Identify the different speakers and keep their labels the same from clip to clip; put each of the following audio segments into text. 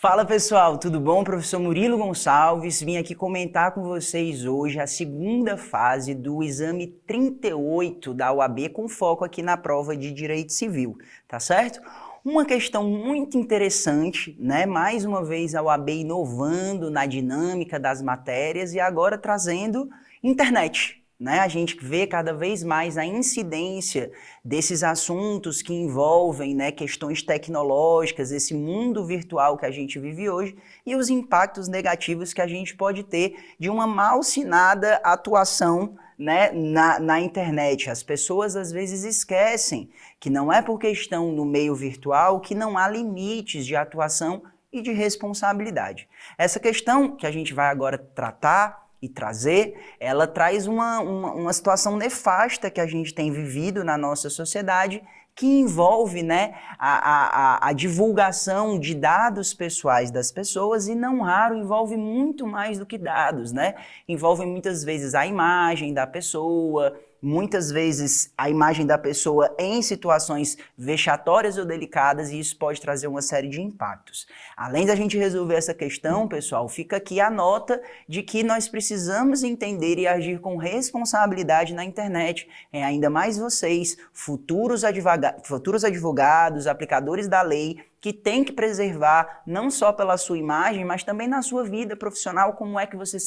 Speaker 1: Fala pessoal, tudo bom? Professor Murilo Gonçalves, vim aqui comentar com vocês hoje a segunda fase do exame 38 da UAB com foco aqui na prova de Direito Civil, tá certo? Uma questão muito interessante, né? Mais uma vez a UAB inovando na dinâmica das matérias e agora trazendo internet. Né? A gente vê cada vez mais a incidência desses assuntos que envolvem, né, questões tecnológicas, esse mundo virtual que a gente vive hoje e os impactos negativos que a gente pode ter de uma malsinada atuação, né, na internet. As pessoas às vezes esquecem que não é porque estão no meio virtual que não há limites de atuação e de responsabilidade. Essa questão que a gente vai agora tratar e trazer, ela traz uma situação nefasta que a gente tem vivido na nossa sociedade, que envolve, né, a divulgação de dados pessoais das pessoas e não raro envolve muito mais do que dados, né? Envolve muitas vezes a imagem da pessoa, muitas vezes a imagem da pessoa em situações vexatórias ou delicadas, e isso pode trazer uma série de impactos. Além da gente resolver essa questão, pessoal, fica aqui a nota de que nós precisamos entender e agir com responsabilidade na internet. Ainda mais vocês, futuros advogados, aplicadores da lei, que tem que preservar não só pela sua imagem, mas também na sua vida profissional, como é que você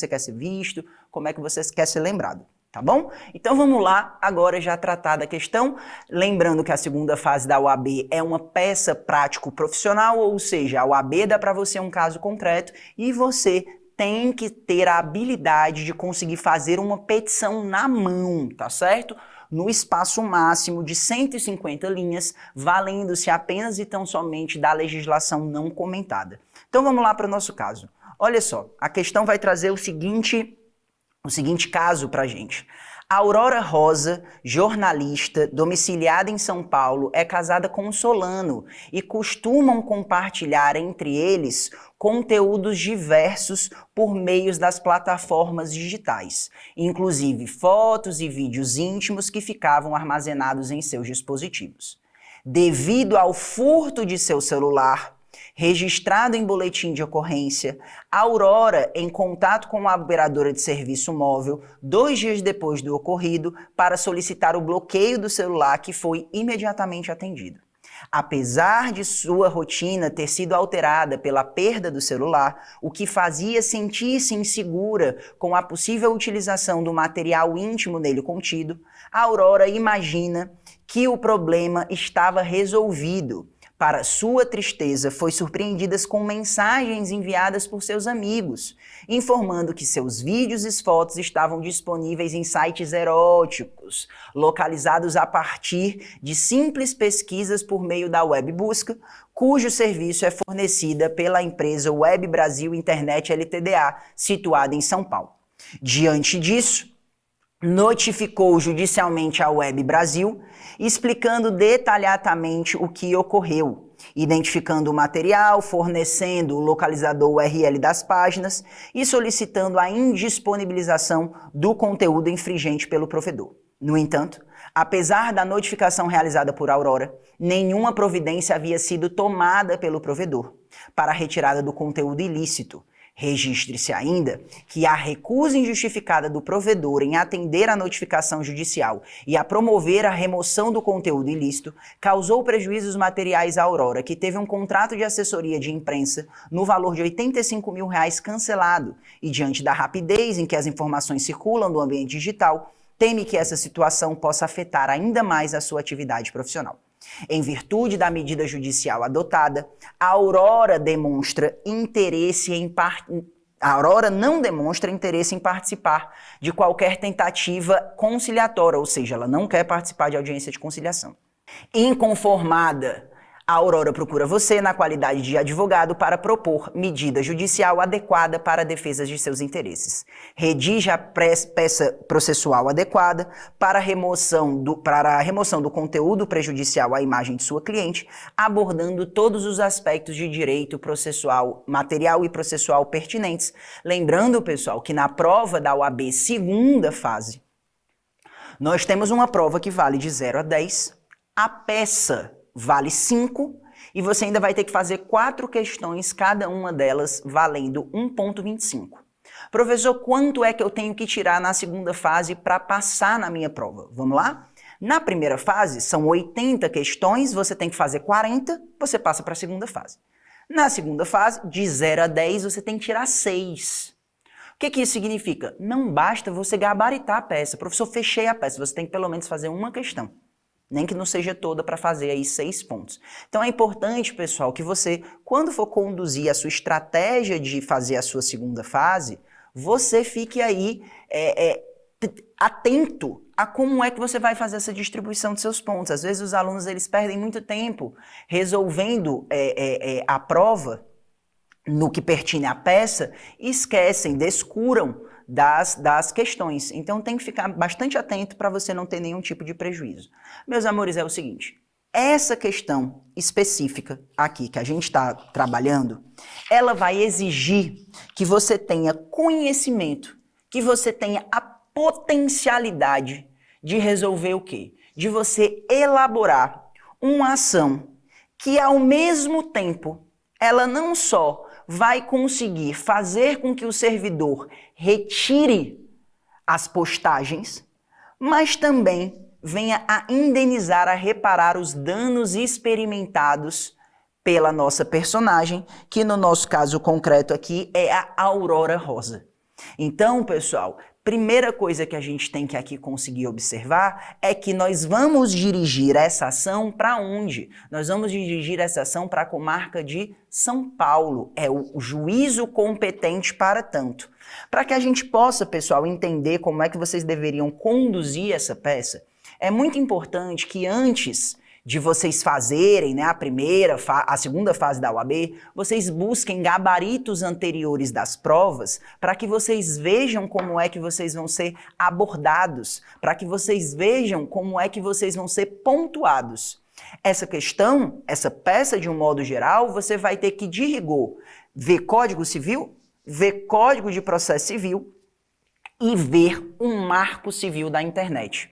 Speaker 1: quer ser visto, como é que você quer ser lembrado. Tá bom? Então vamos lá, agora já tratar da questão, lembrando que a segunda fase da UAB é uma peça prático-profissional, ou seja, a UAB dá para você um caso concreto e você tem que ter a habilidade de conseguir fazer uma petição na mão, tá certo? No espaço máximo de 150 linhas, valendo-se apenas e tão somente da legislação não comentada. Então vamos lá para o nosso caso. Olha só, a questão vai trazer o seguinte caso pra gente. A Aurora Rosa, jornalista, domiciliada em São Paulo, é casada com um Solano e costumam compartilhar entre eles conteúdos diversos por meios das plataformas digitais, inclusive fotos e vídeos íntimos que ficavam armazenados em seus dispositivos. Devido ao furto de seu celular, registrado em boletim de ocorrência, Aurora em contato com a operadora de serviço móvel 2 dias depois do ocorrido para solicitar o bloqueio do celular, que foi imediatamente atendido. Apesar de sua rotina ter sido alterada pela perda do celular, o que fazia sentir-se insegura com a possível utilização do material íntimo nele contido, a Aurora imagina que o problema estava resolvido. Para sua tristeza, foi surpreendida com mensagens enviadas por seus amigos, informando que seus vídeos e fotos estavam disponíveis em sites eróticos, localizados a partir de simples pesquisas por meio da web busca, cujo serviço é fornecida pela empresa Web Brasil Internet Ltda, situada em São Paulo. Diante disso, notificou judicialmente a Web Brasil, explicando detalhadamente o que ocorreu, identificando o material, fornecendo o localizador URL das páginas e solicitando a indisponibilização do conteúdo infringente pelo provedor. No entanto, apesar da notificação realizada por Aurora, nenhuma providência havia sido tomada pelo provedor para a retirada do conteúdo ilícito. Registre-se ainda que a recusa injustificada do provedor em atender à notificação judicial e a promover a remoção do conteúdo ilícito causou prejuízos materiais à Aurora, que teve um contrato de assessoria de imprensa no valor de R$85 mil cancelado e, diante da rapidez em que as informações circulam no ambiente digital, teme que essa situação possa afetar ainda mais a sua atividade profissional. Em virtude da medida judicial adotada, a Aurora não demonstra interesse em participar de qualquer tentativa conciliatória, ou seja, ela não quer participar de audiência de conciliação. Inconformada, a Aurora procura você na qualidade de advogado para propor medida judicial adequada para a defesa de seus interesses. Redija a peça processual adequada para a remoção do conteúdo prejudicial à imagem de sua cliente, abordando todos os aspectos de direito processual, material e processual pertinentes. Lembrando, pessoal, que na prova da UAB segunda fase, nós temos uma prova que vale de 0 a 10, a peça vale 5 e você ainda vai ter que fazer 4 questões, cada uma delas valendo 1,25. Professor, quanto é que eu tenho que tirar na segunda fase para passar na minha prova? Vamos lá? Na primeira fase, são 80 questões, você tem que fazer 40, você passa para a segunda fase. Na segunda fase, de 0 a 10, você tem que tirar 6. O que isso significa? Não basta você gabaritar a peça. Professor, fechei a peça, você tem que pelo menos fazer uma questão. Nem que não seja toda para fazer aí 6 pontos. Então é importante, pessoal, que você, quando for conduzir a sua estratégia de fazer a sua segunda fase, você fique aí atento a como é que você vai fazer essa distribuição de seus pontos. Às vezes os alunos eles perdem muito tempo resolvendo a prova no que pertine à peça e esquecem, descuram das questões. Então tem que ficar bastante atento para você não ter nenhum tipo de prejuízo. Meus amores, é o seguinte, essa questão específica aqui que a gente está trabalhando, ela vai exigir que você tenha conhecimento, que você tenha a potencialidade de resolver o quê? De você elaborar uma ação que ao mesmo tempo ela não só vai conseguir fazer com que o servidor retire as postagens, mas também venha a indenizar, a reparar os danos experimentados pela nossa personagem, que no nosso caso concreto aqui é a Aurora Rosa. Então, pessoal, primeira coisa que a gente tem que aqui conseguir observar é que nós vamos dirigir essa ação para onde? Nós vamos dirigir essa ação para a comarca de São Paulo. É o juízo competente para tanto. Para que a gente possa, pessoal, entender como é que vocês deveriam conduzir essa peça, é muito importante que antes de vocês fazerem, né, a segunda fase da UAB, vocês busquem gabaritos anteriores das provas para que vocês vejam como é que vocês vão ser abordados, para que vocês vejam como é que vocês vão ser pontuados. Essa questão, essa peça de um modo geral, você vai ter que, de rigor, ver Código Civil, ver Código de Processo Civil e ver um Marco Civil da Internet.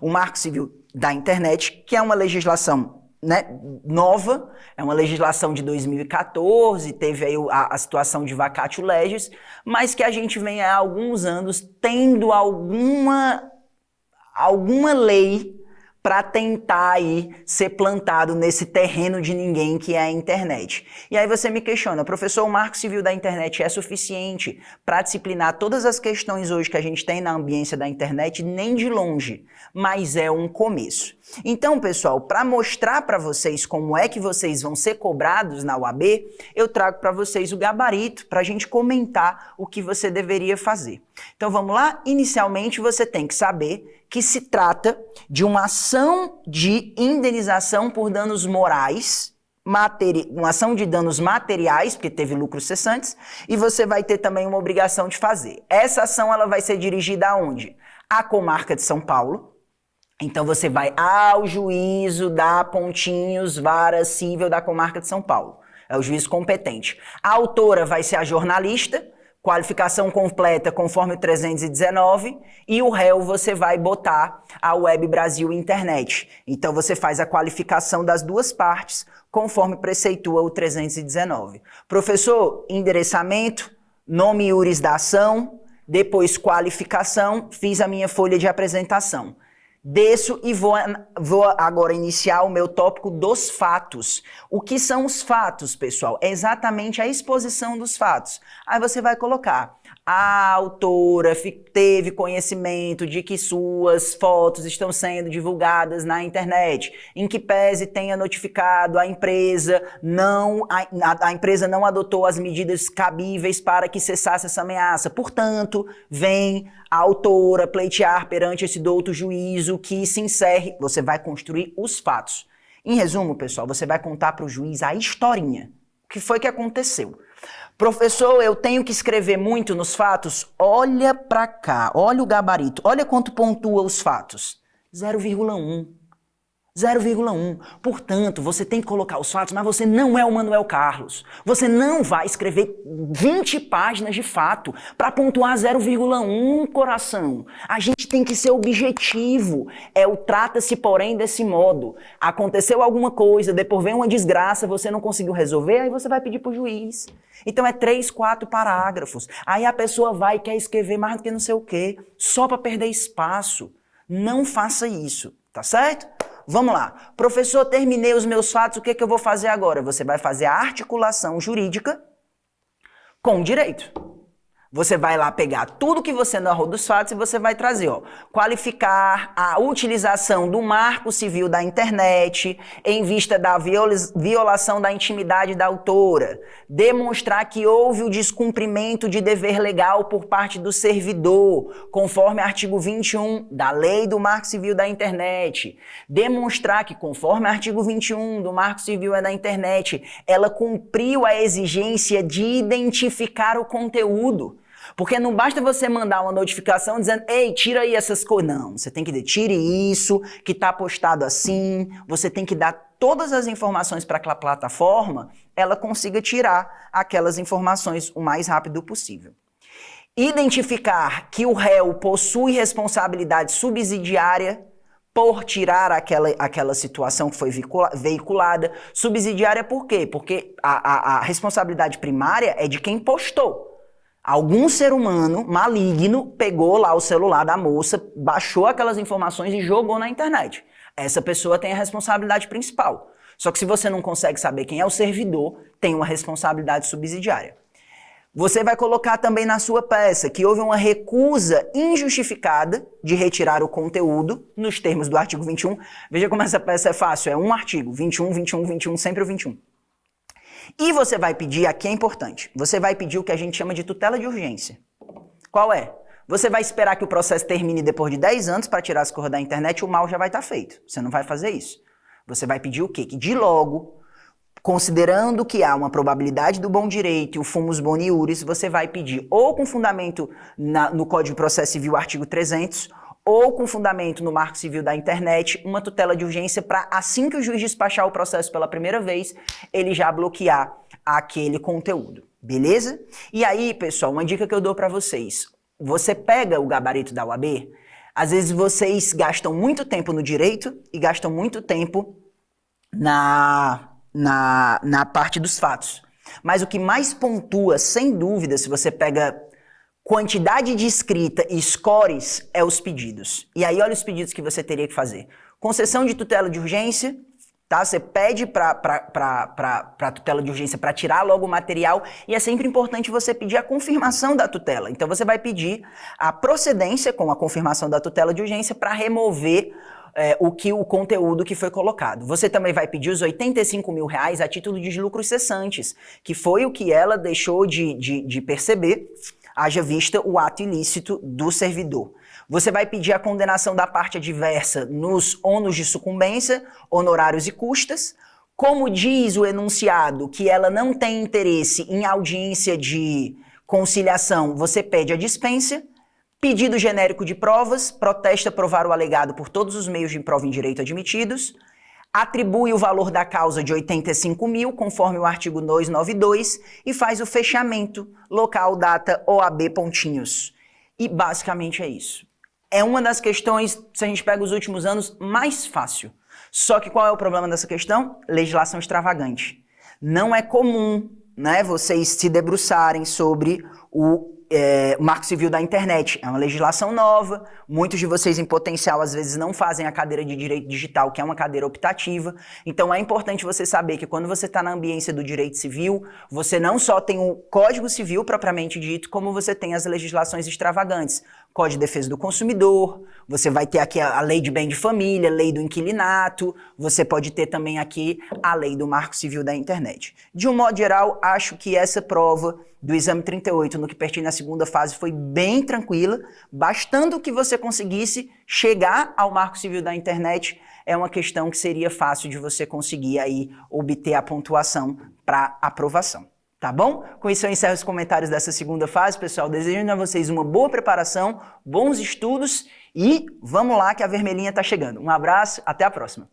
Speaker 1: O Marco Civil da Internet, que é uma legislação, né, nova, é uma legislação de 2014, teve aí a situação de vacatio legis, mas que a gente vem há alguns anos tendo alguma lei para tentar aí ser plantado nesse terreno de ninguém que é a internet. E aí você me questiona, professor, o Marco Civil da Internet é suficiente para disciplinar todas as questões hoje que a gente tem na ambiência da internet? Nem de longe, mas é um começo. Então, pessoal, para mostrar para vocês como é que vocês vão ser cobrados na UAB, eu trago para vocês o gabarito para a gente comentar o que você deveria fazer. Então vamos lá? Inicialmente você tem que saber que se trata de uma ação de indenização por danos morais, uma ação de danos materiais, porque teve lucros cessantes, e você vai ter também uma obrigação de fazer. Essa ação ela vai ser dirigida aonde? À comarca de São Paulo. Então você vai ao juízo da Pontinhos, Vara Cível da comarca de São Paulo. É o juiz competente. A autora vai ser a jornalista, qualificação completa conforme o 319, e o réu você vai botar a Web Brasil Internet. Então você faz a qualificação das duas partes conforme preceitua o 319. Professor, endereçamento, nome iuris da ação, depois qualificação, fiz a minha folha de apresentação. Desço e vou agora iniciar o meu tópico dos fatos. O que são os fatos, pessoal? É exatamente a exposição dos fatos. Aí você vai colocar: a autora teve conhecimento de que suas fotos estão sendo divulgadas na internet, em que pese tenha notificado a empresa, a empresa não adotou as medidas cabíveis para que cessasse essa ameaça. Portanto, vem a autora pleitear perante esse douto juízo que se encerre. Você vai construir os fatos. Em resumo, pessoal, você vai contar para o juiz a historinha. O que foi que aconteceu? Professor, eu tenho que escrever muito nos fatos? Olha para cá, olha o gabarito, olha quanto pontua os fatos. 0,1. 0,1. Portanto, você tem que colocar os fatos, mas você não é o Manuel Carlos. Você não vai escrever 20 páginas de fato para pontuar 0,1, coração. A gente tem que ser objetivo. É o trata-se, porém, desse modo. Aconteceu alguma coisa, depois vem uma desgraça, você não conseguiu resolver, aí você vai pedir pro juiz. Então é 3, 4 parágrafos. Aí a pessoa vai e quer escrever mais do que não sei o quê, só para perder espaço. Não faça isso, tá certo? Vamos lá. Professor, terminei os meus fatos, o que eu vou fazer agora? Você vai fazer a articulação jurídica com direito. Você vai lá pegar tudo que você narrou dos fatos e você vai trazer, ó, qualificar a utilização do marco civil da internet em vista da violação da intimidade da autora, demonstrar que houve o descumprimento de dever legal por parte do servidor, conforme artigo 21 da Lei do Marco Civil da Internet, demonstrar que, conforme artigo 21 do Marco Civil da Internet, ela cumpriu a exigência de identificar o conteúdo. Porque não basta você mandar uma notificação dizendo, ei, tira aí essas coisas. Não, você tem que dizer, tire isso, que está postado assim. Você tem que dar todas as informações para que a plataforma ela consiga tirar aquelas informações o mais rápido possível. Identificar que o réu possui responsabilidade subsidiária por tirar aquela situação que foi veiculada. Subsidiária por quê? Porque a responsabilidade primária é de quem postou. Algum ser humano maligno pegou lá o celular da moça, baixou aquelas informações e jogou na internet. Essa pessoa tem a responsabilidade principal. Só que se você não consegue saber quem é o servidor, tem uma responsabilidade subsidiária. Você vai colocar também na sua peça que houve uma recusa injustificada de retirar o conteúdo nos termos do artigo 21. Veja como essa peça é fácil, é um artigo, 21, 21, 21, sempre o 21. E você vai pedir, aqui é importante, você vai pedir o que a gente chama de tutela de urgência. Qual é? Você vai esperar que o processo termine depois de 10 anos para tirar as coisas da internet, o mal já vai estar feito. Você não vai fazer isso. Você vai pedir o quê? Que de logo, considerando que há uma probabilidade do bom direito e o fumus boni iuris, você vai pedir ou com fundamento no Código de Processo Civil, artigo 300, ou com fundamento no Marco Civil da Internet, uma tutela de urgência para, assim que o juiz despachar o processo pela primeira vez, ele já bloquear aquele conteúdo, beleza? E aí, pessoal, uma dica que eu dou para vocês. Você pega o gabarito da UAB, às vezes vocês gastam muito tempo no direito e gastam muito tempo na parte dos fatos. Mas o que mais pontua, sem dúvida, se você pega quantidade de escrita e scores, é os pedidos. E aí olha os pedidos que você teria que fazer. Concessão de tutela de urgência, tá? Você pede para tutela de urgência para tirar logo o material e é sempre importante você pedir a confirmação da tutela. Então você vai pedir a procedência com a confirmação da tutela de urgência para remover o conteúdo que foi colocado. Você também vai pedir os R$85 mil a título de lucros cessantes, que foi o que ela deixou de perceber, haja vista o ato ilícito do servidor. Você vai pedir a condenação da parte adversa nos ônus de sucumbência, honorários e custas. Como diz o enunciado que ela não tem interesse em audiência de conciliação, você pede a dispensa. Pedido genérico de provas, protesta provar o alegado por todos os meios de prova em direito admitidos. Atribui o valor da causa de 85 mil, conforme o artigo 292, e faz o fechamento, local, data, OAB, pontinhos. E basicamente é isso. É uma das questões, se a gente pega os últimos anos, mais fácil. Só que qual é o problema dessa questão? Legislação extravagante. Não é comum, né, vocês se debruçarem sobre o Marco Civil da Internet. É uma legislação nova, muitos de vocês em potencial às vezes não fazem a cadeira de Direito Digital, que é uma cadeira optativa, então é importante você saber que quando você está na ambiência do Direito Civil, você não só tem o Código Civil propriamente dito, como você tem as legislações extravagantes. Código de Defesa do Consumidor, você vai ter aqui a Lei de Bem de Família, Lei do Inquilinato, você pode ter também aqui a Lei do Marco Civil da Internet. De um modo geral, acho que essa prova do exame 38, no que pertence à segunda fase, foi bem tranquila, bastando que você conseguisse chegar ao Marco Civil da Internet, é uma questão que seria fácil de você conseguir aí obter a pontuação para aprovação. Tá bom? Com isso eu encerro os comentários dessa segunda fase, pessoal. Desejando a vocês uma boa preparação, bons estudos e vamos lá que a vermelhinha tá chegando. Um abraço, até a próxima.